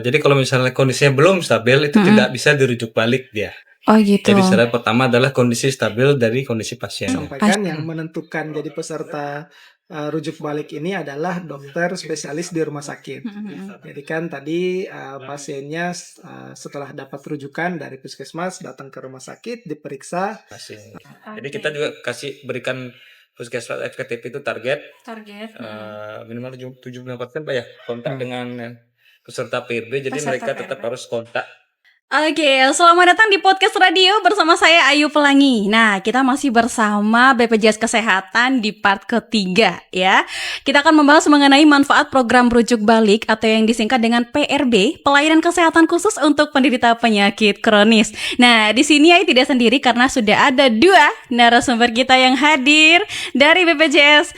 Jadi kalau misalnya kondisinya belum stabil, itu tidak bisa dirujuk balik dia. Oh gitu. Jadi syarat pertama adalah kondisi stabil dari kondisi pasiennya. Sampaikan yang menentukan jadi peserta rujuk balik ini adalah dokter spesialis di rumah sakit. Jadi kan tadi pasiennya setelah dapat rujukan dari puskesmas datang ke rumah sakit diperiksa. Jadi kita juga berikan puskesmas efektif itu target minimal 75% Pak ya kontak dengan peserta PRB. Jadi mereka tetap harus kontak. Oke, selamat datang di podcast radio bersama saya Ayu Pelangi. Nah, kita masih bersama BPJS Kesehatan di part ketiga ya. Kita akan membahas mengenai manfaat program rujuk balik atau yang disingkat dengan PRB, pelayanan kesehatan khusus untuk penderita penyakit kronis. Nah, di sini Ayu tidak sendiri karena sudah ada dua narasumber kita yang hadir dari BPJS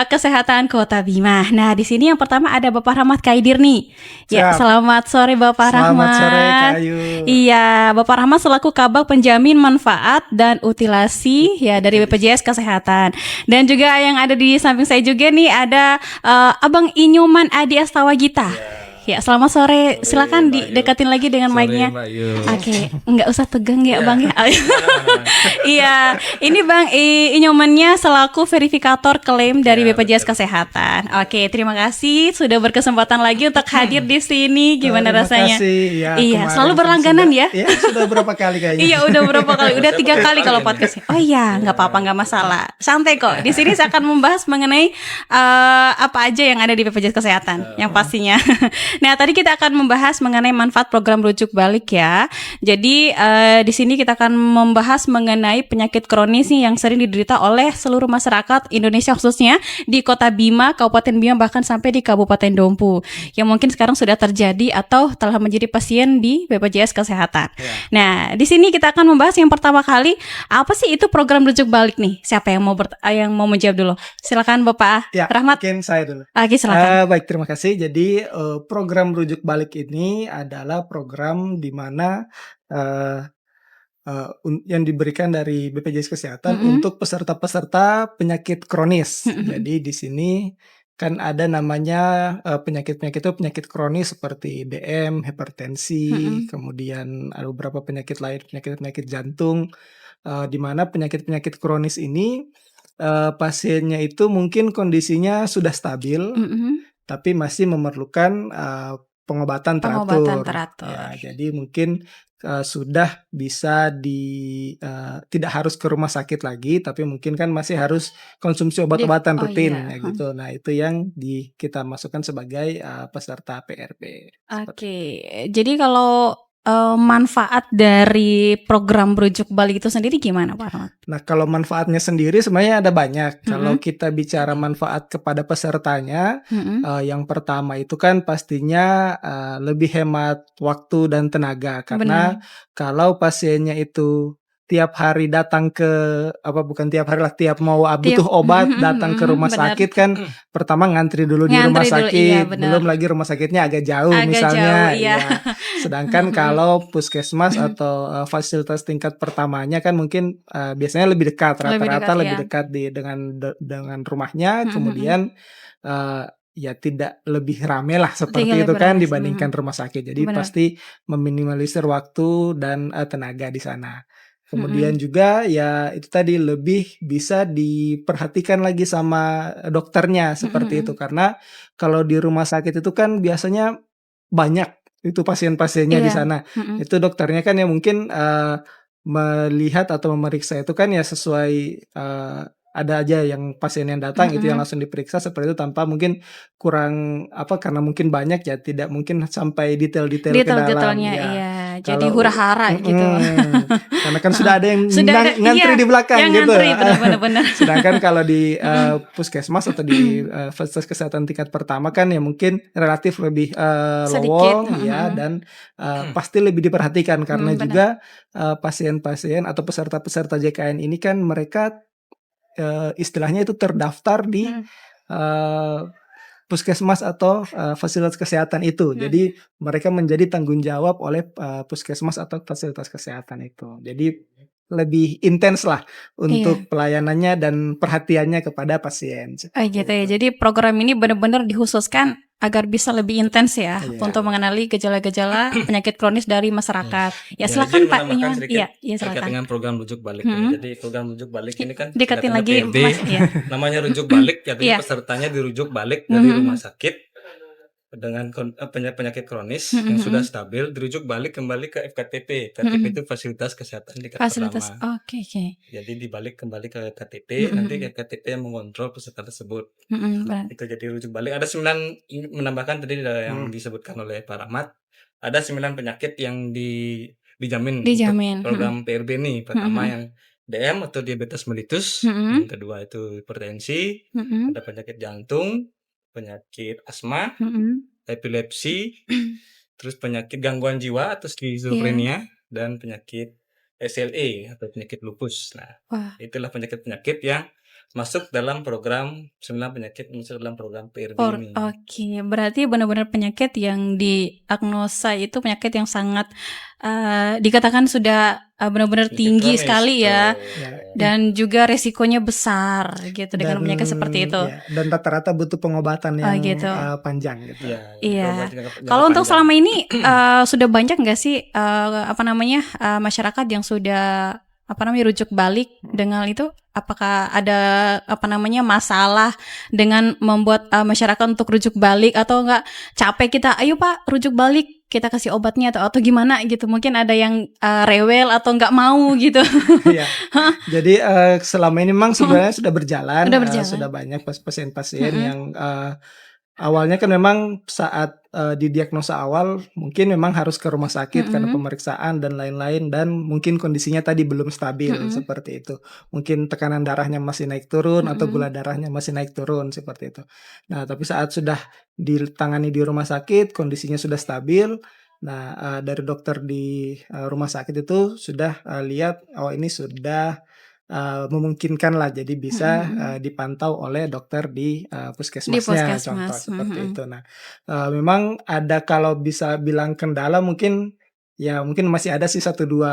Kesehatan Kota Bima. Nah, di sini yang pertama ada Bapak Rahmat Kaidir nih. Ya, selamat sore Bapak Rahmat. Selamat sore Kak Ayu. Iya, Bapak Rahmat selaku Kabag Penjamin Manfaat dan Utilasi ya dari BPJS Kesehatan. Dan juga yang ada di samping saya juga nih ada Abang Inyuman Adi Astawagita. Ya, selamat sore. Silakan didekatin lagi dengan mic-nya. Oke, nggak usah tegang ya, Bang ya. Iya, ini Bang Inyumannya selaku verifikator klaim dari BPJS Kesehatan. Oke, terima kasih sudah berkesempatan lagi untuk hadir di sini. Gimana rasanya? Iya, selalu berlangganan ya? Iya, sudah berapa kali kayaknya. Iya, udah berapa kali? Udah 3 kali kalau podcast. Oh iya, nggak apa-apa, nggak masalah. Santai kok. Di sini saya akan membahas mengenai apa aja yang ada di BPJS Kesehatan, yang pastinya. Nah, tadi kita akan membahas mengenai manfaat program rujuk balik ya. Jadi di sini kita akan membahas mengenai penyakit kronis nih yang sering diderita oleh seluruh masyarakat Indonesia khususnya di Kota Bima, Kabupaten Bima bahkan sampai di Kabupaten Dompu yang mungkin sekarang sudah terjadi atau telah menjadi pasien di BPJS Kesehatan. Nah, di sini kita akan membahas yang pertama kali apa sih itu program rujuk balik nih? Siapa yang mau menjawab dulu? Silakan Bapak Rahmat. Mungkin saya dulu. Oke, silakan. Baik, terima kasih. Jadi program rujuk balik ini adalah program di mana yang diberikan dari BPJS Kesehatan untuk peserta-peserta penyakit kronis. Jadi di sini kan ada namanya penyakit kronis seperti DM, hipertensi, kemudian ada beberapa penyakit lain, penyakit jantung, di mana penyakit kronis ini pasiennya itu mungkin kondisinya sudah stabil, tapi masih memerlukan pengobatan teratur. Ya, jadi mungkin sudah bisa tidak harus ke rumah sakit lagi, tapi mungkin kan masih harus konsumsi obat-obatan rutin gitu. Nah, itu yang kita masukkan sebagai peserta PRB. Oke, jadi kalau manfaat dari program rujuk balik itu sendiri gimana Pak Rahmat? Nah, kalau manfaatnya sendiri sebenarnya ada banyak. Kalau kita bicara manfaat kepada pesertanya, yang pertama itu kan pastinya lebih hemat waktu dan tenaga. Karena kalau pasiennya itu tiap hari datang tiap mau butuh obat datang ke rumah sakit kan pertama ngantri dulu di rumah sakit, belum lagi rumah sakitnya agak jauh misalnya. Sedangkan kalau puskesmas atau fasilitas tingkat pertamanya kan mungkin biasanya lebih dekat, rata-rata lebih dekat dengan rumahnya, kemudian ya tidak lebih rame lah seperti itu kan dibandingkan rumah sakit. Jadi pasti meminimalisir waktu dan tenaga di sana. Kemudian juga ya itu tadi lebih bisa diperhatikan lagi sama dokternya seperti itu. Karena kalau di rumah sakit itu kan biasanya banyak itu pasien-pasiennya di sana. Itu dokternya kan ya mungkin melihat atau memeriksa itu kan ya sesuai ada aja yang pasien yang datang itu yang langsung diperiksa seperti itu tanpa mungkin kurang karena mungkin banyak ya tidak mungkin sampai detail-detail ke dalam ya. Jadi hura-hara gitu. Karena kan sudah ada yang ngantri di belakang gitu. Benar-benar. Sedangkan kalau di puskesmas atau di fasilitas kesehatan tingkat pertama kan ya mungkin relatif lebih lowong ya dan pasti lebih diperhatikan karena juga pasien-pasien atau peserta-peserta JKN ini kan mereka istilahnya itu terdaftar di puskesmas atau fasilitas kesehatan itu. Jadi mereka menjadi tanggung jawab oleh puskesmas atau fasilitas kesehatan itu. Jadi lebih intens lah untuk pelayanannya dan perhatiannya kepada pasien. Gitu ya. Jadi program ini benar-benar dikhususkan agar bisa lebih intens ya Iya. untuk mengenali gejala-gejala penyakit kronis dari masyarakat. Ya silakan izin Pak menambahkan Inyoman. sedikit Iya, iya terkait silakan. dengan program rujuk balik Mm-mm. ini. Jadi program rujuk balik ini kan Dekatin singkatannya lagi PRB, Mas. Iya. namanya rujuk balik, artinya Iya. pesertanya dirujuk balik dari Mhm. rumah sakit dengan penyakit kronis yang sudah Mhm. stabil, dirujuk balik kembali ke FKTP. FKTP Mhm. itu fasilitas kesehatan tingkat Fasilitas. pertama. Oke, oke. Jadi dibalik kembali ke FKTP, nanti Mhm. FKTP yang mengontrol peserta tersebut. Benar. Itu jadi rujuk balik. Ada 9, menambahkan tadi yang disebutkan oleh Pak Rahmat, ada 9 penyakit yang dijamin untuk Dijamin. program PRB ini. Pertama Mhm. yang DM atau diabetes mellitus, Mhm. yang kedua itu hipertensi, Mhm. ada penyakit jantung, penyakit asma, Mhm. epilepsi, terus penyakit gangguan jiwa atau Iya. skizofrenia, dan penyakit SLE atau penyakit lupus. Nah, Wah. itulah penyakit-penyakit yang masuk dalam program 9 penyakit masuk dalam program PRB ini. Oke, berarti benar-benar penyakit yang diagnosa itu penyakit yang sangat dikatakan sudah benar-benar Penyakit tinggi kronis, sekali ya, betul. dan juga resikonya besar gitu dengan Dan penyakit seperti itu. ya, dan rata-rata butuh pengobatan Oh, yang gitu. panjang gitu. Iya. Iya. obat jangka Kalau untuk panjang. selama ini sudah banyak nggak sih masyarakat yang sudah rujuk balik dengan itu? Apakah ada masalah dengan membuat masyarakat untuk rujuk balik, atau enggak capek kita, ayo Pak rujuk balik, kita kasih obatnya atau gimana gitu? Mungkin ada yang rewel atau enggak mau gitu. Iya. Jadi selama ini memang sebenarnya sudah berjalan, Sudah berjalan. sudah banyak pasien-pasien Mm-mm. yang awalnya kan memang saat didiagnosa awal mungkin memang harus ke rumah sakit karena Mm-mm. pemeriksaan dan lain-lain, dan mungkin kondisinya tadi belum stabil Mm-mm. seperti itu. Mungkin tekanan darahnya masih naik turun atau Mm-mm. gula darahnya masih naik turun seperti itu. Nah, tapi saat sudah ditangani di rumah sakit, kondisinya sudah stabil. Nah, dari dokter di rumah sakit itu sudah lihat, oh ini sudah memungkinkan lah, jadi bisa Mm-mm. dipantau oleh dokter di Di puskesmasnya, contoh puskesmas. seperti Mm-mm. itu. Nah, memang ada, kalau bisa bilang kendala, mungkin masih ada sih 1-2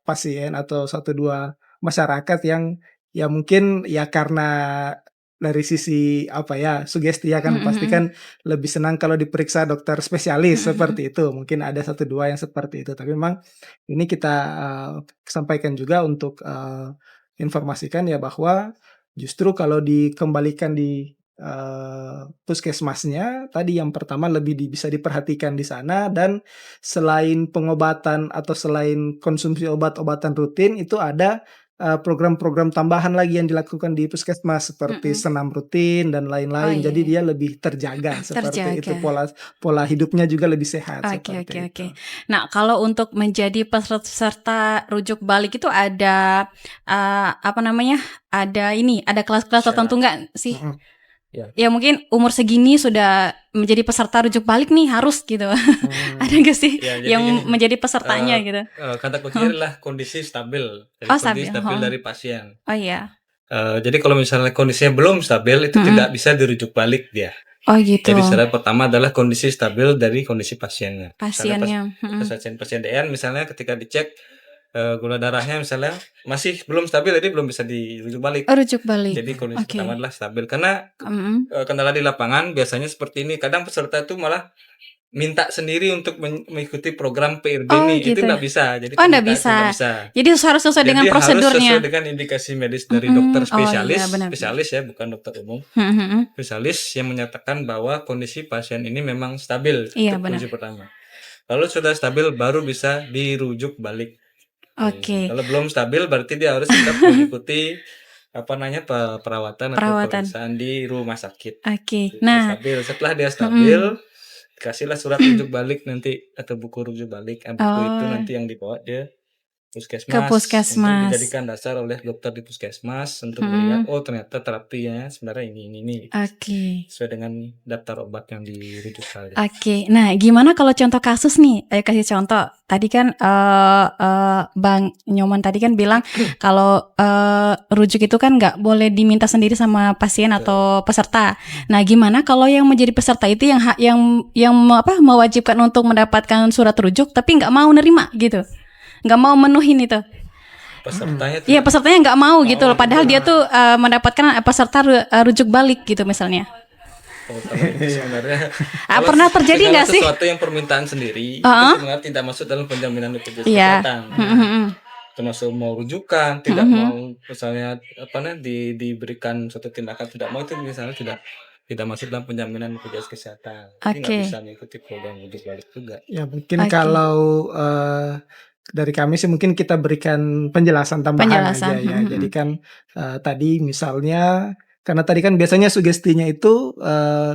pasien atau 1-2 masyarakat yang ya mungkin ya karena dari sisi sugesti ya kan, pasti Mm-mm. kan lebih senang kalau diperiksa dokter spesialis Mm-mm. seperti itu. Mungkin ada 1-2 yang seperti itu, tapi memang ini kita sampaikan juga untuk informasikan ya, bahwa justru kalau dikembalikan di puskesmasnya tadi, yang pertama lebih bisa diperhatikan di sana, dan selain pengobatan atau selain konsumsi obat-obatan rutin, itu ada program-program tambahan lagi yang dilakukan di puskesmas seperti Mm-mm. senam rutin dan Oh lain-lain. iya. Jadi dia lebih terjaga seperti itu, Terjaga. pola hidupnya juga lebih sehat Oke, seperti oke, itu. oke. Nah, kalau untuk menjadi peserta rujuk balik itu ada ada kelas-kelas tertentu nggak sih? Mm-mm. Ya mungkin umur segini sudah menjadi peserta rujuk balik nih harus gitu. Ada nggak sih Ya, jadi yang gini, menjadi pesertanya gitu? kata kuncinya adalah kondisi stabil. Jadi Oh, kondisi stabil. stabil Oh. dari pasien. Oh iya. Jadi kalau misalnya kondisinya belum stabil, itu tidak bisa dirujuk balik dia. Oh gitu. Jadi syarat pertama adalah kondisi stabil dari kondisi pasiennya. Pasiennya. Pasien DN misalnya ketika dicek gula darahnya misalnya masih belum stabil, jadi belum bisa dirujuk balik. Oh, rujuk balik. Jadi kondisi Oke. pertama adalah stabil, karena Mm-mm. kendala di lapangan biasanya seperti ini. Kadang peserta itu malah minta sendiri untuk mengikuti program PRB Oh, ini, itu gitu. nggak bisa. Jadi Oh, nggak permintaan itu bisa. nggak bisa. Jadi harus sesuai dengan Jadi harus prosedurnya. sesuai dengan indikasi medis dari Mm-mm. dokter Oh, spesialis, iya, benar. spesialis ya, bukan dokter umum. Mm-mm. Spesialis yang menyatakan bahwa kondisi pasien ini memang stabil. Iya, Itu benar. kunci pertama. Kalau sudah stabil baru bisa dirujuk balik. Oke. Kalau belum stabil berarti dia harus tetap mengikuti perawatan atau Perawatan. pemeriksaan di rumah sakit. Oke. Jadi Nah, stabil. Setelah dia stabil, kasihlah surat rujuk balik nanti atau buku rujuk balik. Buku itu nanti yang dibawa dia puskesmas, ke puskesmas. untuk dijadikan dasar oleh dokter di puskesmas untuk melihat, oh ternyata terapinya sebenarnya ini Oke. sesuai dengan daftar obat yang dirujuk tadi. Oke. Nah, gimana kalau contoh kasus nih? Ayo kasih contoh. Tadi kan Bang Nyoman tadi kan bilang kalau rujuk itu kan nggak boleh diminta sendiri sama pasien atau peserta. Nah, gimana kalau yang menjadi peserta itu yang mewajibkan untuk mendapatkan surat rujuk tapi nggak mau nerima gitu? Nggak mau menuhin itu. Pesertanya Iya, pesertanya nggak mau gitu loh. Padahal dia tuh mendapatkan peserta rujuk balik gitu misalnya. Kalau itu sebenarnya Pernah terjadi segala nggak sih? sesuatu yang permintaan sendiri itu sebenarnya tidak masuk dalam penjaminan BPJS Iya. Kesehatan. Termasuk mau rujukan, tidak mau misalnya diberikan suatu tindakan tidak mau, itu misalnya tidak masuk dalam penjaminan BPJS Kesehatan. Jadi nggak Oke. bisa mengikuti program rujuk balik juga. Ya mungkin Oke. kalau dari kami sih mungkin kita berikan penjelasan tambahan aja ya. Jadi kan tadi misalnya karena tadi kan biasanya sugestinya itu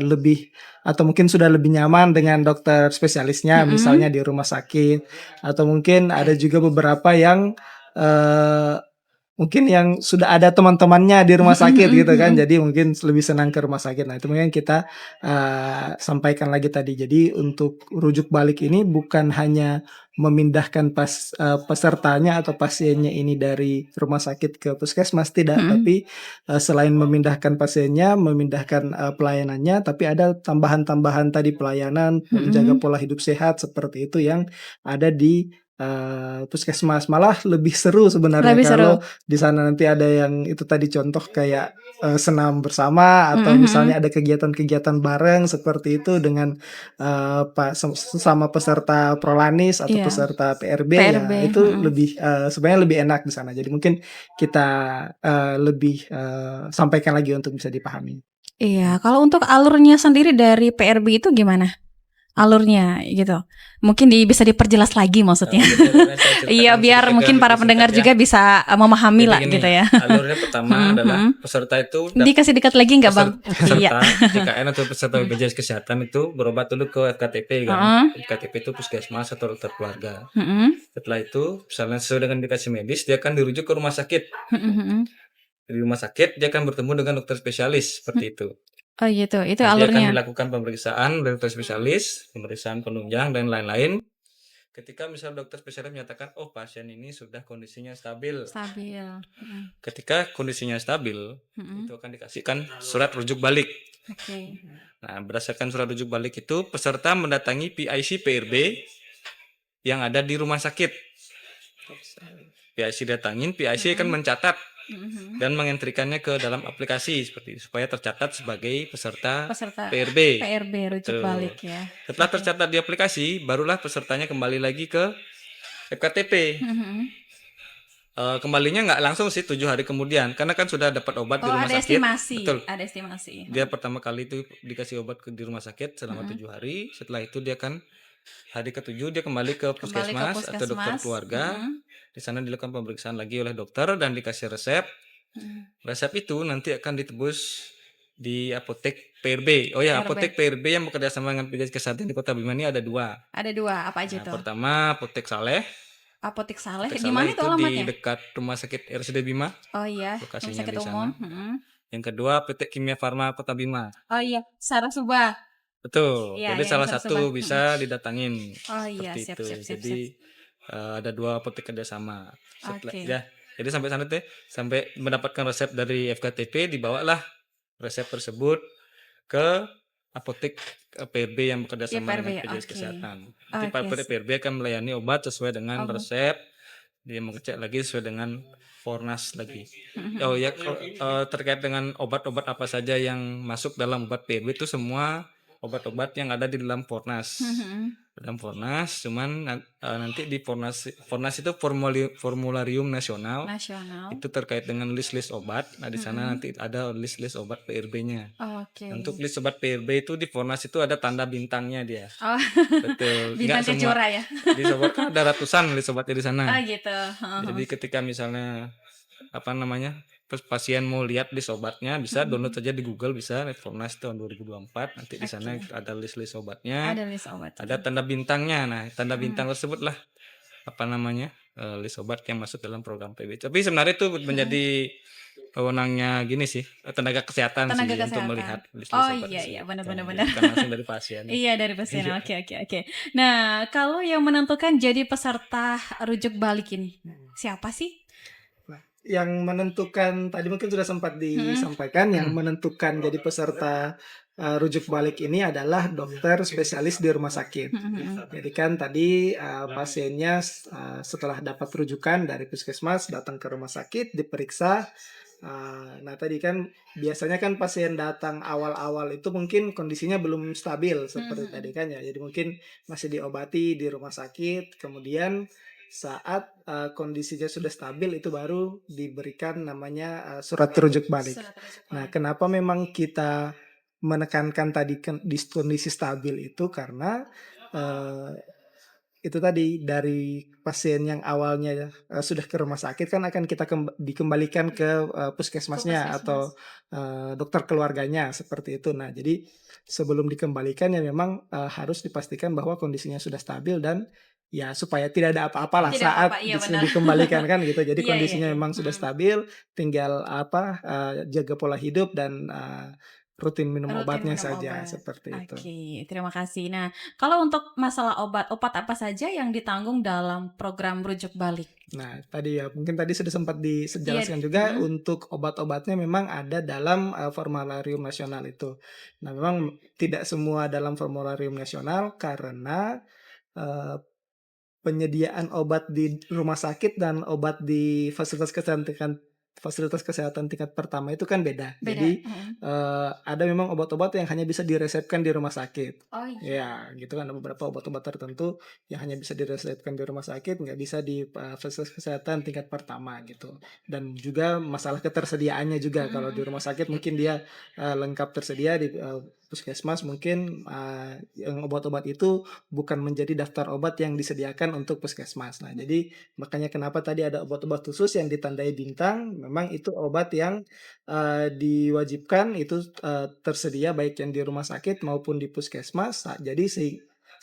lebih atau mungkin sudah lebih nyaman dengan dokter spesialisnya, misalnya di rumah sakit, atau mungkin ada juga beberapa yang mungkin yang sudah ada teman-temannya di rumah sakit gitu kan, jadi mungkin lebih senang ke rumah sakit. Nah itu mungkin kita sampaikan lagi tadi. Jadi untuk rujuk balik ini bukan hanya memindahkan pesertanya atau pasiennya ini dari rumah sakit ke puskesmas, tidak, tapi selain memindahkan pasiennya, memindahkan pelayanannya, tapi ada tambahan-tambahan tadi pelayanan, menjaga pola hidup sehat seperti itu yang ada di puskesmas. Malah lebih seru sebenarnya kalau di sana nanti ada yang itu tadi contoh kayak senam bersama, atau misalnya ada kegiatan-kegiatan bareng seperti itu dengan sama peserta Prolanis atau peserta PRB, ya itu lebih sebenarnya lebih enak di sana. Jadi mungkin kita lebih sampaikan lagi untuk bisa dipahami. Iya, kalau untuk alurnya sendiri dari PRB itu gimana? Alurnya gitu. Mungkin bisa diperjelas lagi maksudnya. Iya, biar mungkin para pendengar juga bisa memahami lah gitu ya. Alurnya pertama adalah peserta itu dikasih dekat lagi nggak Bang? Peserta JKN atau peserta BPJS Kesehatan itu berobat dulu ke FKTP kan. FKTP itu puskesmas atau dokter keluarga. Setelah itu misalnya sesuai dengan indikasi medis, dia akan dirujuk ke rumah sakit. Di rumah sakit dia akan bertemu dengan dokter spesialis seperti itu. Oh gitu, itu Nanti alurnya. akan dilakukan pemeriksaan dari dokter spesialis, pemeriksaan penunjang dan lain-lain. Ketika misal dokter spesialis menyatakan, oh pasien ini sudah kondisinya stabil. Ketika kondisinya stabil, itu akan dikasihkan surat rujuk balik. Nah, berdasarkan surat rujuk balik itu, peserta mendatangi PIC PRB yang ada di rumah sakit. PIC datangin, PIC akan mencatat dan mengentrikannya ke dalam aplikasi seperti itu, supaya tercatat sebagai peserta PRB rujuk balik ya. Setelah tercatat di aplikasi, barulah pesertanya kembali lagi ke FKTP. Kembalinya nggak langsung sih 7 hari kemudian, karena kan sudah dapat obat di rumah sakit. Betul. Ada estimasi. Dia pertama kali itu dikasih obat di rumah sakit selama 7 hari. Setelah itu dia kan hari ke-7 dia kembali ke puskesmas atau dokter keluarga. Di sana dilakukan pemeriksaan lagi oleh dokter dan dikasih resep. Resep itu nanti akan ditebus di apotek PRB. Oh ya, apotek PRB yang bekerja sama dengan BPJS Kesehatan di Kota Bima ini ada 2. Ada 2, apa aja itu? Pertama Apotek Saleh. Apotek Saleh di mana itu Di alamatnya? dekat Rumah Sakit RSUD Bima. Oh iya, lokasinya Rumah Sakit di Umum. Yang kedua PT Kimia Farma Kota Bima. Oh iya, Sarasuba. Betul. Ya, jadi salah satu bisa didatangin. Oh iya, siap. Jadi ada 2 apotek kerjasama. Ya, jadi sampai sana sampai mendapatkan resep dari FKTP, dibawalah resep tersebut ke apotek PRB yang bekerja sama dengan BPJS Kesehatan. Nanti apotek PRB akan melayani obat sesuai dengan resep. Dia mengecek lagi sesuai dengan Fornas lagi. Oh ya, terkait dengan obat-obat apa saja yang masuk dalam obat PRB itu semua obat-obat yang ada di dalam Fornas. Dalam Fornas, cuman nanti di Fornas itu formularium nasional. Itu terkait dengan list-list obat. Nah, di sana nanti ada list-list obat PRB-nya. Untuk list obat PRB itu di Fornas itu ada tanda bintangnya dia. Betul. Bintang kejora ya. Di obat kan ada ratusan list obatnya di sana. Gitu. Jadi ketika misalnya pasien mau lihat list obatnya, bisa download saja di Google, bisa Fornas tahun 2024. Nanti di sana ada list obatnya. Ada tanda bintangnya. Nah, tanda bintang tersebutlah list obat yang masuk dalam program PB. Tapi sebenarnya itu menjadi wewenangnya gini sih, tenaga kesehatan untuk melihat list obat. Iya, benar. Bukan langsung dari pasien. Iya, dari pasien. Oke. Nah, kalau yang menentukan jadi peserta rujuk balik ini siapa sih? yang menentukan tadi mungkin sudah sempat disampaikan, yang menentukan jadi peserta rujuk balik ini adalah dokter spesialis di rumah sakit. Jadi kan tadi pasiennya setelah dapat rujukan dari puskesmas datang ke rumah sakit diperiksa. Nah tadi kan biasanya kan pasien datang awal-awal itu mungkin kondisinya belum stabil seperti tadi kan ya. Jadi mungkin masih diobati di rumah sakit, kemudian saat kondisinya sudah stabil itu baru diberikan namanya surat rujuk balik. Nah, kenapa memang kita menekankan tadi di kondisi stabil itu karena eh, itu tadi dari pasien yang awalnya sudah ke rumah sakit kan akan kita dikembalikan ke puskesmasnya atau dokter keluarganya seperti itu. Nah, jadi sebelum dikembalikan ya memang harus dipastikan bahwa kondisinya sudah stabil dan ya supaya tidak ada apa-apa lah Tidak saat apa-apa, iya benar. dikembalikan kan gitu. Jadi Iya, iya, kondisinya iya. memang sudah stabil, tinggal jaga pola hidup dan rutin minum Rutin obatnya minum saja obat. seperti itu. Oke, terima kasih. Nah, kalau untuk masalah obat apa saja yang ditanggung dalam program rujuk balik? Nah, tadi ya mungkin tadi sudah sempat dijelaskan Iya, juga untuk obat-obatnya memang ada dalam formularium nasional itu. Nah, memang tidak semua dalam formularium nasional karena eh, penyediaan obat di rumah sakit dan obat di fasilitas kesehatan tingkat pertama itu kan beda. Beda. Jadi ada memang obat-obat yang hanya bisa diresepkan di rumah sakit. Oh iya. Ya, gitu kan ada beberapa obat-obat tertentu yang hanya bisa diresepkan di rumah sakit, nggak bisa di fasilitas kesehatan tingkat pertama gitu. Dan juga masalah ketersediaannya juga kalau di rumah sakit mungkin dia lengkap tersedia di puskesmas mungkin yang obat-obat itu bukan menjadi daftar obat yang disediakan untuk puskesmas. Nah, jadi makanya kenapa tadi ada obat-obat khusus yang ditandai bintang, memang itu obat yang diwajibkan itu tersedia baik yang di rumah sakit maupun di puskesmas. Jadi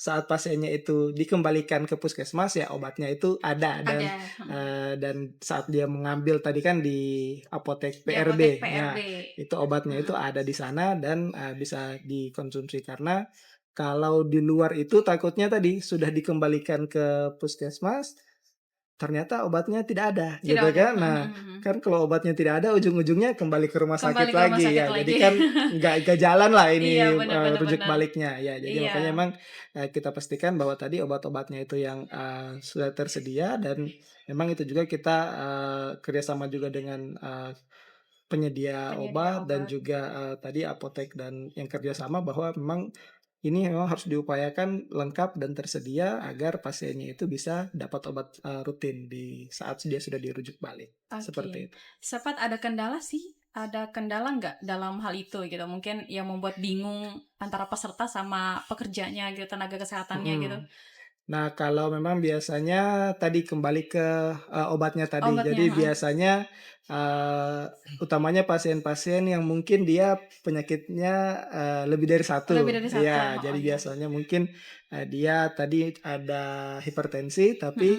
saat pasiennya itu dikembalikan ke puskesmas ya obatnya itu ada dan saat dia mengambil tadi kan di apotek PRB, ya itu obatnya itu ada di sana dan bisa dikonsumsi karena kalau di luar itu takutnya tadi sudah dikembalikan ke puskesmas ternyata obatnya tidak ada gitu kan. Nah, kan kalau obatnya tidak ada ujung-ujungnya kembali ke rumah sakit lagi ya. Jadi kan nggak jalan lah ini Iya, benar, rujuk benar. baliknya ya. Jadi Iya. makanya emang kita pastikan bahwa tadi obat-obatnya itu yang sudah tersedia dan memang itu juga kita kerjasama juga dengan penyedia obat dan juga tadi apotek dan yang kerjasama bahwa memang ini memang harus diupayakan lengkap dan tersedia agar pasiennya itu bisa dapat obat rutin di saat dia sudah dirujuk balik. Seperti itu. Sempat ada kendala sih? Ada kendala nggak dalam hal itu gitu? Mungkin yang membuat bingung antara peserta sama pekerjanya gitu, tenaga kesehatannya gitu. Nah, kalau memang biasanya tadi kembali ke obatnya tadi. Jadi biasanya utamanya pasien-pasien yang mungkin dia penyakitnya lebih dari satu. Ya, jadi biasanya mungkin dia tadi ada hipertensi tapi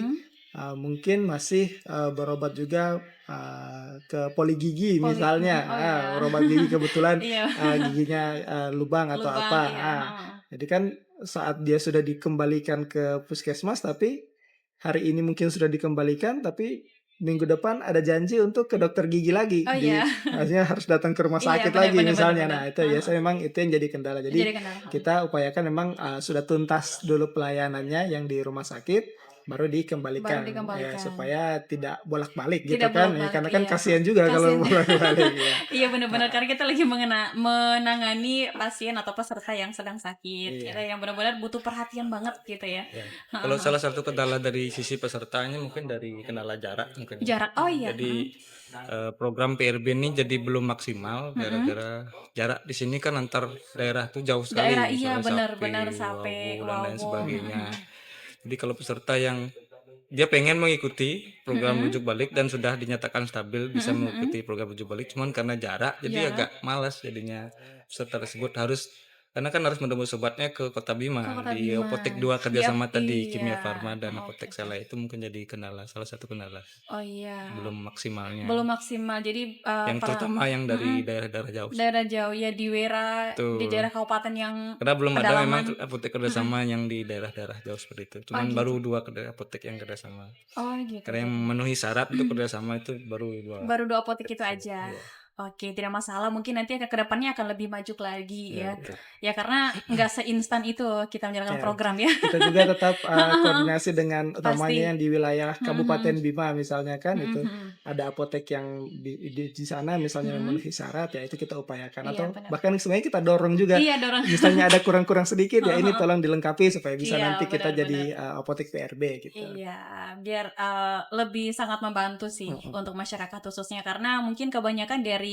mungkin masih berobat juga ke poligigi misalnya. Berobat gigi kebetulan giginya lubang atau apa. Jadi kan saat dia sudah dikembalikan ke puskesmas tapi hari ini mungkin sudah dikembalikan tapi minggu depan ada janji untuk ke dokter gigi lagi. Artinya harus datang ke rumah sakit lagi misalnya. Nah, itu ya memang itu yang jadi kendala. Jadi kita upayakan memang sudah tuntas dulu pelayanannya yang di rumah sakit baru dikembalikan. Ya, supaya tidak bolak-balik gitu kan. Ya, karena kan kasihan juga kalau bolak-balik. Iya benar-benar karena kita lagi menangani pasien atau peserta yang sedang sakit, yang benar-benar butuh perhatian banget gitu ya. Kalau salah satu kendala dari sisi pesertanya mungkin dari kendala jarak mungkin. Jarak, Jadi program PRB ini jadi belum maksimal gara-gara jarak di sini kan antar daerah tuh jauh sekali. Iya benar-benar sampai dan lain sebagainya. Jadi kalau peserta yang dia pengen mengikuti program rujuk balik dan sudah dinyatakan stabil bisa mengikuti program rujuk balik, cuman karena jarak jadi agak malas jadinya peserta tersebut harus Karena kan harus menembus obatnya ke Kota Ke Bima, Kota di Bima. Apotek 2 kerjasama tadi, Kimia Iya. Farma dan Oh, oke Apotek oke. Sela itu mungkin jadi kendala, salah satu kendala. Oh iya. Belum maksimalnya. Belum maksimal. Jadi Yang terutama yang dari daerah-daerah jauh. daerah jauh ya di Wera, di Betul. daerah kabupaten yang Karena belum ada memang pedalaman. apotek kerjasama yang di daerah-daerah jauh seperti itu. Oh Cuman gitu. baru 2 apotek yang kerjasama. Oh gitu. Karena yang Jadi memenuhi syarat untuk kerjasama itu baru 2 baru 2 apotek itu apotek. aja. Iya. Oke, tidak masalah. Mungkin nanti ke depannya akan lebih maju lagi Iya, ya. betul. Ya karena nggak seinstan itu kita menjalankan Ya, program ya. kita juga tetap koordinasi dengan Pasti. utamanya yang di wilayah Kabupaten Bima misalnya kan itu Mhm. ada apotek yang di sana misalnya memenuhi syarat ya itu kita upayakan Iya, atau benar. bahkan sebenarnya kita dorong juga Iya, dorong. misalnya ada kurang-kurang sedikit ya ini tolong dilengkapi supaya bisa Iya, nanti kita benar-benar. jadi apotek PRB gitu. Iya, biar lebih sangat membantu sih untuk masyarakat khususnya karena mungkin kebanyakan dari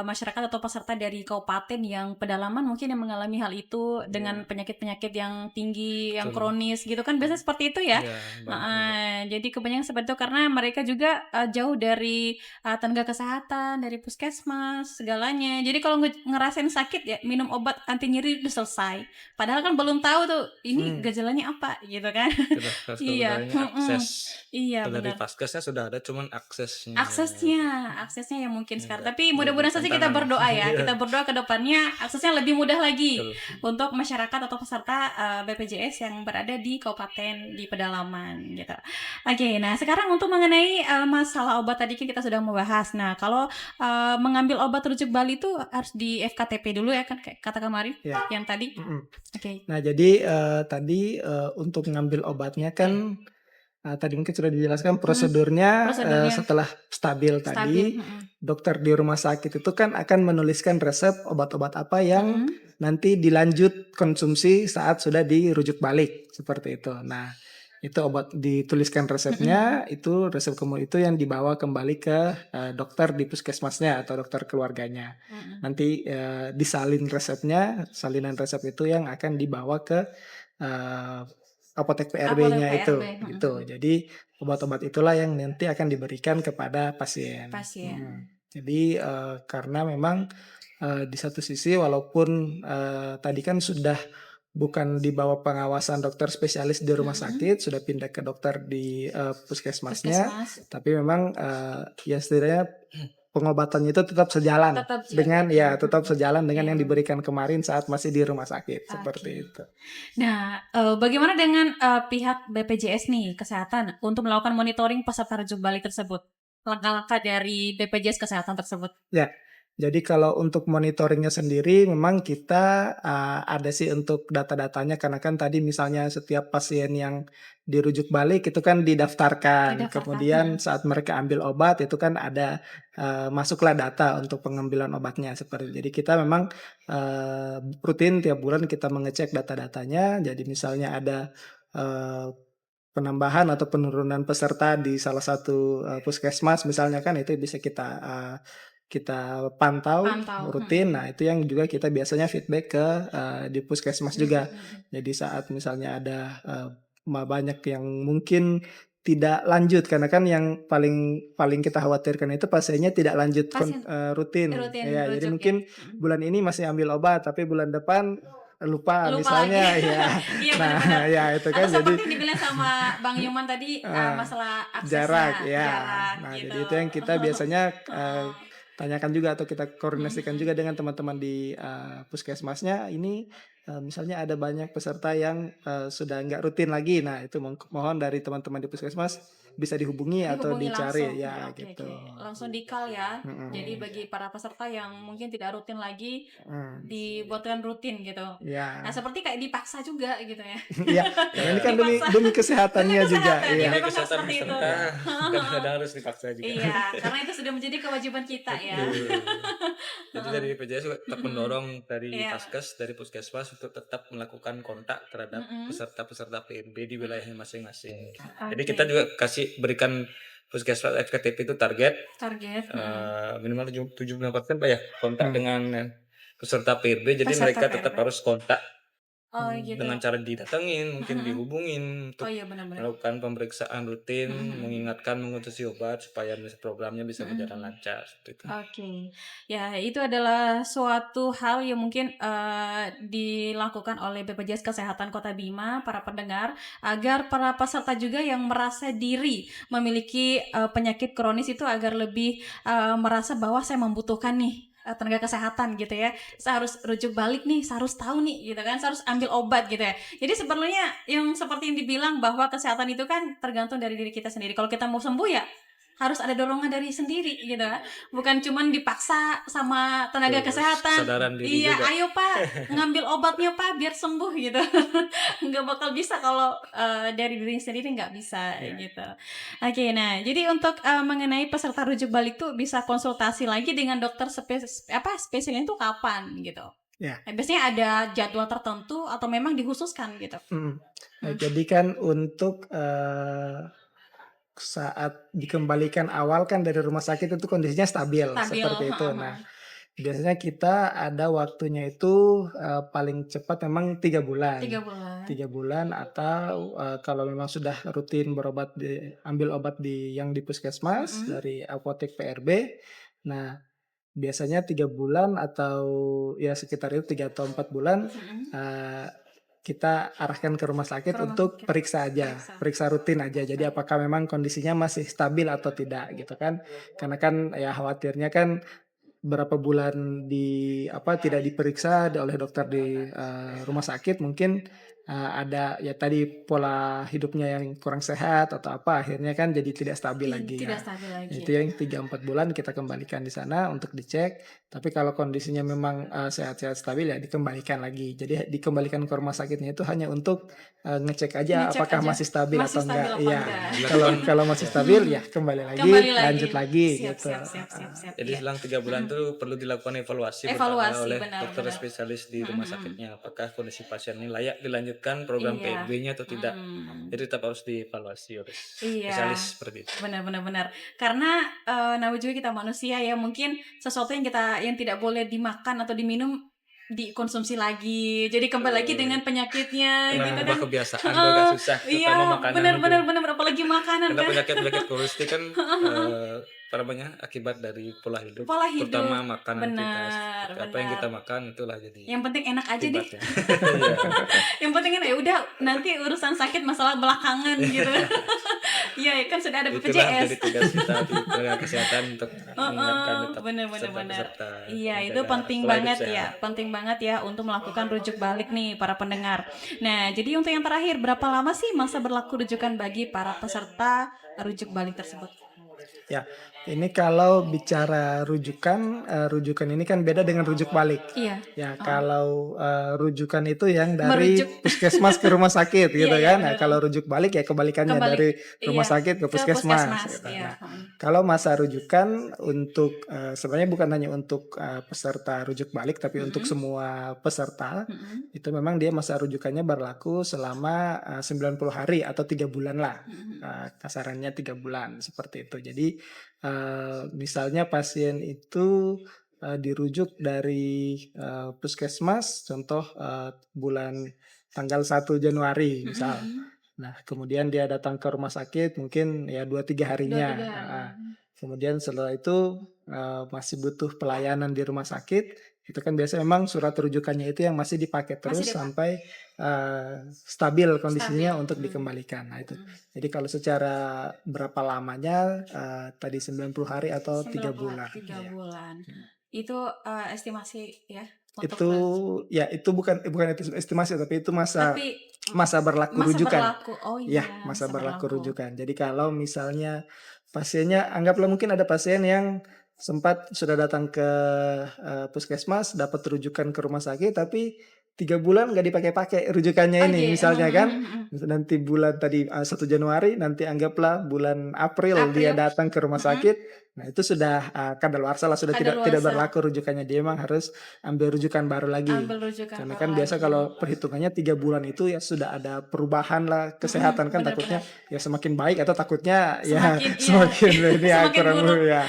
masyarakat atau peserta dari kabupaten yang pedalaman mungkin yang mengalami hal itu dengan penyakit-penyakit yang tinggi, yang Betul. kronis gitu kan biasanya seperti itu ya. Iya, banyak. Jadi kebanyakan seperti itu karena mereka juga jauh dari tenaga kesehatan, dari puskesmas, segalanya. Jadi kalau ngerasain sakit ya minum obat anti nyeri udah selesai. Padahal kan belum tahu tuh ini gejalanya apa gitu kan. Sudah harus Iya, akses. iya Kalau dari benar. Vaskesnya sudah ada cuman aksesnya. Aksesnya yang mungkin sekarang. Agak Tapi mudah-mudahan saja kita tantangan. berdoa ya. Iya. Kita berdoa ke depannya aksesnya lebih mudah lagi Betul. untuk masyarakat atau peserta BPJS yang berada di kabupaten di pedalaman gitu. Oke, nah sekarang untuk mengenai masalah obat tadi kan kita sudah membahas. Nah, kalau mengambil obat rujuk Bali itu harus di FKTP dulu ya kan kayak kata kemarin Ya. yang tadi. Oke. Nah, jadi tadi untuk ngambil obatnya kan tadi mungkin sudah dijelaskan prosedurnya setelah stabil tadi, dokter di rumah sakit itu kan akan menuliskan resep obat-obat apa yang nanti dilanjut konsumsi saat sudah dirujuk balik seperti itu. Nah, itu obat dituliskan resepnya, itu resep kemudian itu yang dibawa kembali ke dokter di puskesmasnya atau dokter keluarganya. Nanti disalin resepnya, salinan resep itu yang akan dibawa ke apotek PRB-nya Apotek itu PRB, gitu. Jadi obat-obat itulah yang nanti akan diberikan kepada pasien. Pasien. Jadi karena memang di satu sisi walaupun tadi kan sudah bukan di bawah pengawasan dokter spesialis di rumah sakit, sudah pindah ke dokter di puskesmasnya, tapi memang ya setidaknya pengobatannya itu tetap sejalan tetap sejalan dengan yang diberikan kemarin saat masih di rumah sakit seperti itu. Nah, bagaimana dengan pihak BPJS nih kesehatan untuk melakukan monitoring peserta rujuk balik tersebut? Langkah-langkah dari BPJS kesehatan tersebut? Ya, jadi kalau untuk monitoringnya sendiri memang kita ada sih untuk data-datanya karena kan tadi misalnya setiap pasien yang dirujuk balik itu kan didaftarkan. Kemudian saat mereka ambil obat itu kan ada masuklah data untuk pengambilan obatnya seperti. Jadi kita memang rutin tiap bulan kita mengecek data-datanya. Jadi misalnya ada penambahan atau penurunan peserta di salah satu puskesmas misalnya kan itu bisa kita pantau rutin. Nah, itu yang juga kita biasanya feedback ke di puskesmas juga. Jadi saat misalnya ada banyak yang mungkin tidak lanjut karena kan yang paling kita khawatirkan itu pasiennya tidak lanjut rutin. Ya, jadi mungkin bulan ini masih ambil obat tapi bulan depan lupa misalnya lagi. ya. Iya, nah, benar-benar. ya itu kan Atau jadi seperti dibilang sama Bang Yuman tadi masalah aksesnya, jarak ya. Nah, gitu. jadi itu yang kita biasanya tanyakan juga atau kita koordinasikan juga dengan teman-teman di puskesmasnya. Ini misalnya ada banyak peserta yang sudah nggak rutin lagi. Nah, itu mohon dari teman-teman di puskesmas bisa dihubungi atau dicari langsung. ya Oke. gitu. Langsung di-call ya. Jadi bagi para peserta yang mungkin tidak rutin lagi dibuatkan rutin gitu. Ya. Nah, seperti kayak dipaksa juga gitu ya. Iya, ini kan demi kesehatannya juga. Iya. Demi kesehatan peserta kadang-kadang harus dipaksa juga. Iya, karena itu sudah menjadi kewajiban kita ya. Jadi dari BPJS juga tetap mendorong dari Vaskes, dari puskesmas untuk tetap melakukan kontak terhadap peserta-peserta PNB di wilayahnya masing-masing. Jadi kita juga berikan puskesmas FKTP itu target minimal 75% Pak ya kontak dengan peserta PRB. Jadi mereka tetap harus kontak Oh gitu. Dengan cara didatengin, mungkin Mm-mm. dihubungin untuk Oh iya benar-benar. melakukan pemeriksaan rutin, Mm-mm. mengingatkan mengonsumsi obat supaya programnya bisa berjalan Mm-mm. lancar seperti itu. Oke, ya itu adalah suatu hal yang mungkin dilakukan oleh BPJS Kesehatan Kota Bima, para pendengar, agar para peserta juga yang merasa diri memiliki penyakit kronis itu agar lebih merasa bahwa saya membutuhkan nih tenaga kesehatan gitu ya. Saya harus rujuk balik nih, saya harus tahu nih gitu kan, saya harus ambil obat gitu ya. Jadi sebenarnya yang seperti yang dibilang bahwa kesehatan itu kan tergantung dari diri kita sendiri. Kalau kita mau sembuh ya harus ada dorongan dari sendiri gitu kan, bukan cuman dipaksa sama tenaga kesehatan. Kesadaran diri Iya, juga. ayo Pak, ngambil obatnya Pak biar sembuh gitu. Nggak bakal bisa kalau dari diri sendiri nggak bisa gitu. Oke, nah jadi untuk mengenai peserta rujuk balik tuh bisa konsultasi lagi dengan dokter spesialis itu kapan gitu. Ya. Biasanya ada jadwal tertentu atau memang dikhususkan gitu. Jadi kan untuk saat dikembalikan awal kan dari rumah sakit itu kondisinya stabil. Seperti itu. Nah, biasanya kita ada waktunya itu paling cepat memang 3 bulan. 3 bulan atau kalau memang sudah rutin berobat ambil obat yang di puskesmas dari apotek PRB. Nah, biasanya 3 bulan atau ya sekitar itu 3 atau 4 bulan kita arahkan ke rumah sakit untuk periksa rutin aja. Jadi apakah memang kondisinya masih stabil atau tidak gitu kan? Karena kan ya khawatirnya kan berapa bulan tidak diperiksa oleh dokter di rumah sakit, mungkin ada ya tadi pola hidupnya yang kurang sehat atau apa, akhirnya kan jadi tidak stabil lagi. Itu yang 3-4 bulan kita kembalikan di sana untuk dicek. Tapi kalau kondisinya memang sehat-sehat stabil ya dikembalikan lagi. Jadi dikembalikan ke rumah sakitnya itu hanya untuk ngecek aja apakah masih stabil atau enggak. Iya. Kalau masih stabil ya kembali lagi, lanjut lagi gitu. Jadi selang 3 bulan itu perlu dilakukan evaluasi oleh dokter spesialis di rumah sakitnya, apakah kondisi pasien ini layak dilanjutkan program PRB-nya atau tidak. Jadi tetap harus dievaluasi oleh spesialis seperti itu. Benar. Karena namanya juga kita manusia ya, mungkin sesuatu yang tidak boleh dimakan atau diminum dikonsumsi lagi, jadi kembali lagi dengan penyakitnya gitu kan. Kebiasaan agak susah, terutama makanan. Benar, apalagi makanan kan. Penyakit kronis itu kan akibat dari pola hidup. Terutama makanan kita. Apa yang kita makan itulah jadi. Yang penting enak aja deh. Yang penting enak, ya udah nanti urusan sakit masalah belakangan gitu. Iya, kan sudah ada BPJS. Itulah jadi tugas kita di tenaga kesehatan untuk mengingatkan benar. Iya, itu penting banget ya untuk melakukan rujuk balik nih para pendengar. Nah, jadi untuk yang terakhir, berapa lama sih masa berlaku rujukan bagi para peserta rujuk balik tersebut? Ya, ini kalau bicara rujukan ini kan beda dengan rujuk balik. Iya. Ya, kalau rujukan itu yang dari puskesmas ke rumah sakit gitu kan. Nah, kalau rujuk balik ya kebalikannya dari rumah sakit ke puskesmas. Gitu. Nah, kalau masa rujukan untuk sebenarnya bukan hanya untuk peserta rujuk balik, tapi untuk semua peserta itu memang dia masa rujukannya berlaku selama 90 hari atau 3 bulan lah. Kasarannya 3 bulan seperti itu. Jadi misalnya pasien itu dirujuk dari puskesmas, contoh bulan tanggal 1 Januari misal. Nah, kemudian dia datang ke rumah sakit mungkin ya 2-3 harinya. Kemudian setelah itu masih butuh pelayanan di rumah sakit. Itu kan biasa memang surat rujukannya itu yang masih dipakai terus sampai stabil kondisinya untuk dikembalikan. Nah, itu. Jadi kalau secara berapa lamanya tadi 90 hari atau 3 bulan. 3 bulan. Itu estimasi ya. Itu bukan estimasi, tapi itu masa berlaku rujukan. Masa berlaku rujukan. Jadi kalau misalnya pasiennya, anggaplah mungkin ada pasien yang sempat sudah datang ke puskesmas, dapat rujukan ke rumah sakit, tapi 3 bulan nggak dipakai-pakai rujukannya ini, misalnya kan. Nanti bulan tadi 1 Januari, nanti anggaplah bulan April dia datang ke rumah sakit. Nah, itu sudah kadaluarsa lah, sudah tidak berlaku rujukannya. Dia memang harus ambil rujukan baru lagi. Karena kan biasa kalau perhitungannya 3 bulan itu ya sudah ada perubahan lah kesehatan kan, takutnya ya semakin baik atau takutnya semakin kurang ya.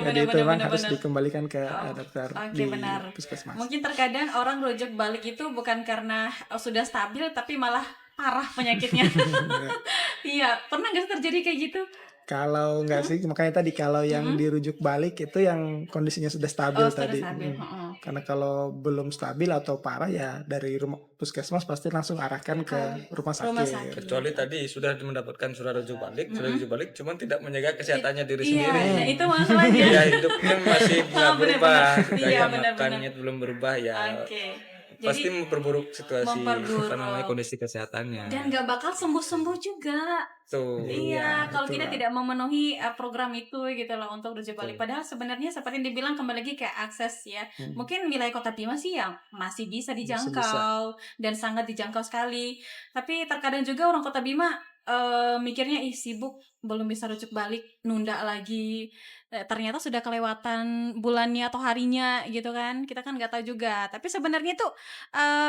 Jadi itu memang harus dikembalikan ke dokter di puskesmas. Mungkin terkadang orang rujuk balik itu itu bukan karena sudah stabil tapi malah parah penyakitnya. Iya, pernah nggak sih terjadi kayak gitu? Kalau enggak sih, makanya tadi kalau yang dirujuk balik itu yang kondisinya sudah stabil tadi. Stabil. Karena kalau belum stabil atau parah ya dari rumah puskesmas pasti langsung arahkan ke rumah sakit. Kecuali tadi sudah mendapatkan surat rujuk balik, cuman tidak menjaga kesehatannya diri sendiri. Iya, itu masalahnya. Ya hidupnya masih nggak berubah, Iya, gaya makannya belum berubah ya. Pasti memperburuk situasi kondisi kesehatannya. Dan nggak bakal sembuh-sembuh juga. Iya, kalau kita tidak memenuhi program itu gitu loh untuk rujuk balik. Padahal sebenarnya seperti yang dibilang kembali lagi kayak akses ya. Mungkin wilayah Kota Bima sih yang masih bisa dijangkau dan sangat dijangkau sekali. Tapi terkadang juga orang Kota Bima mikirnya sibuk belum bisa rujuk balik, nunda lagi. Ternyata sudah kelewatan bulannya atau harinya gitu kan. Kita kan nggak tahu juga. Tapi sebenarnya tuh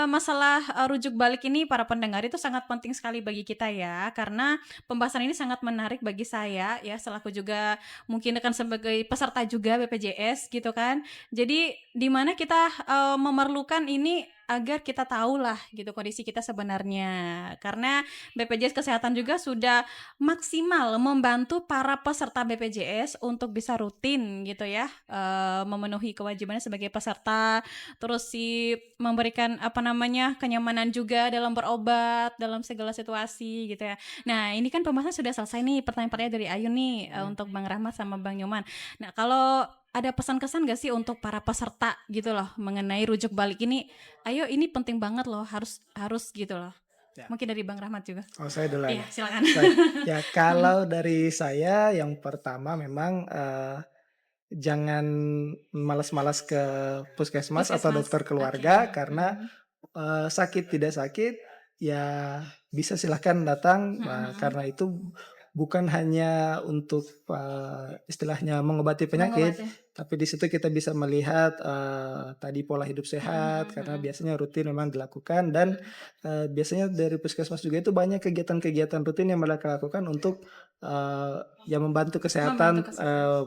masalah rujuk balik ini para pendengar itu sangat penting sekali bagi kita ya, karena pembahasan ini sangat menarik bagi saya ya, selaku juga mungkin akan sebagai peserta juga BPJS gitu kan. Jadi di mana kita memerlukan ini agar kita tahulah gitu kondisi kita sebenarnya, karena BPJS Kesehatan juga sudah maksimal membantu para peserta BPJS untuk bisa rutin gitu ya, memenuhi kewajibannya sebagai peserta, terus memberikan kenyamanan juga dalam berobat dalam segala situasi gitu ya. Nah ini kan pembahasan sudah selesai nih, pertanyaan-pertanyaan dari Ayu nih untuk Bang Rahmat sama Bang Nyoman. Nah kalau ada pesan-kesan gak sih untuk para peserta gitu loh mengenai rujuk balik ini? Ayo ini penting banget loh, harus gitu loh. Ya. Mungkin dari Bang Rahmat juga. Oh saya dulu. Iya, silakan. Ya kalau dari saya yang pertama memang jangan malas-malas ke puskesmas atau dokter keluarga karena sakit tidak sakit ya bisa silahkan datang karena itu bukan hanya untuk istilahnya mengobati penyakit, tapi di situ kita bisa melihat tadi pola hidup sehat karena biasanya rutin memang dilakukan, dan biasanya dari puskesmas juga itu banyak kegiatan-kegiatan rutin yang mereka lakukan untuk yang membantu kesehatan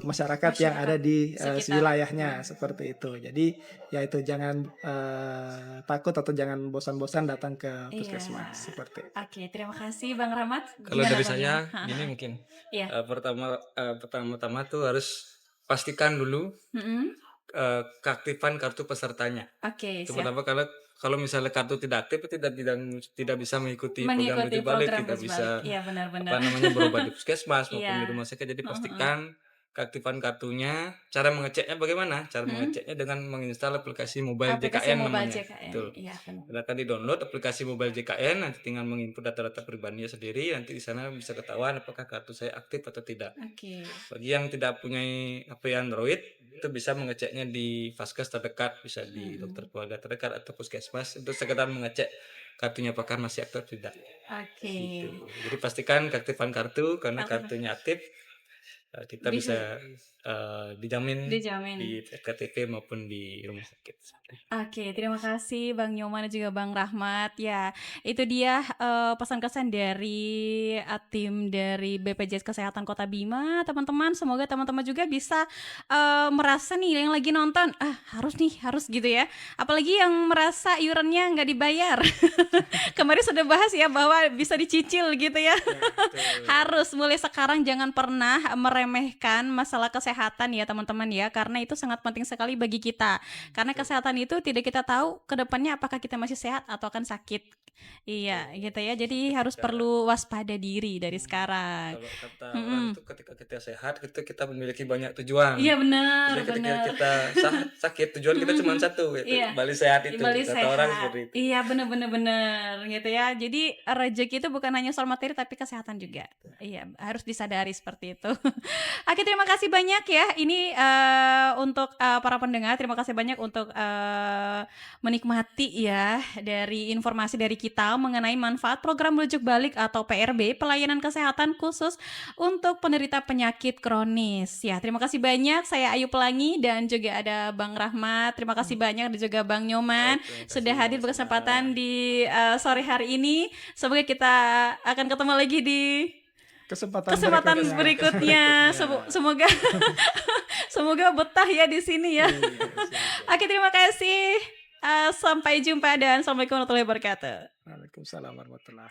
masyarakat yang ada di wilayahnya seperti itu. Jadi ya itu jangan takut atau jangan bosan-bosan datang ke puskesmas seperti itu. Oke, terima kasih Bang Rahmat. Kalau dari saya ini mungkin pertama-tama tuh harus pastikan dulu keaktifan kartu pesertanya. Oke, itu pertama, kalau misalnya kartu tidak aktif tidak bisa mengikuti program rujuk balik, tidak bisa berobat di puskesmas maupun di rumah sakit. Jadi pastikan keaktifan kartunya. Cara mengeceknya bagaimana? Cara mengeceknya dengan menginstal aplikasi mobile JKN namanya. Betul. Silakan di-download aplikasi mobile JKN, nanti tinggal menginput data-data pribadinya sendiri, nanti di sana bisa ketahuan apakah kartu saya aktif atau tidak. Bagi yang tidak punya HP Android, itu bisa mengeceknya di Vaskes terdekat, bisa di dokter keluarga terdekat atau puskesmas untuk sekedar mengecek kartunya apakah masih aktif atau tidak. Gitu. Jadi pastikan keaktifan kartu, karena kartunya aktif kita bisa dijamin di KTP maupun di rumah sakit. Oke, terima kasih Bang Nyoman dan juga Bang Rahmat. Ya, itu dia pesan-kesan dari tim dari BPJS Kesehatan Kota Bima. Teman-teman, semoga teman-teman juga bisa merasa nih yang lagi nonton, harus gitu ya. Apalagi yang merasa iurannya nggak dibayar. Kemarin sudah bahas ya bahwa bisa dicicil gitu ya. Harus mulai sekarang, jangan pernah meremehkan masalah kesehatan ya teman-teman ya, karena itu sangat penting sekali bagi kita. Karena kesehatan itu tidak kita tahu ke depannya apakah kita masih sehat atau akan sakit. Iya, gitu ya. Jadi harus perlu waspada diri dari sekarang. Kalau kata orang itu ketika kita sehat, kita memiliki banyak tujuan. Iya benar. Jadi ketika kita sakit, tujuan kita cuma satu, balik sehat itu. Kata orang seperti itu. Iya benar gitu ya. Jadi rezeki itu bukan hanya soal materi tapi kesehatan juga. Iya, harus disadari seperti itu. Oke, terima kasih banyak ya. Ini untuk para pendengar, terima kasih banyak untuk menikmati ya dari informasi dari kita mengenai manfaat program rujuk balik atau PRB, pelayanan kesehatan khusus untuk penderita penyakit kronis. Ya, terima kasih banyak. Saya Ayu Pelangi dan juga ada Bang Rahmat. Terima kasih banyak dan juga Bang Nyoman sudah hadir berkesempatan di sore hari ini. Semoga kita akan ketemu lagi di kesempatan berikutnya. Semoga semoga betah ya di sini ya. Oke, terima kasih. Sampai jumpa dan assalamualaikum warahmatullahi wabarakatuh. Waalaikumsalam warahmatullahi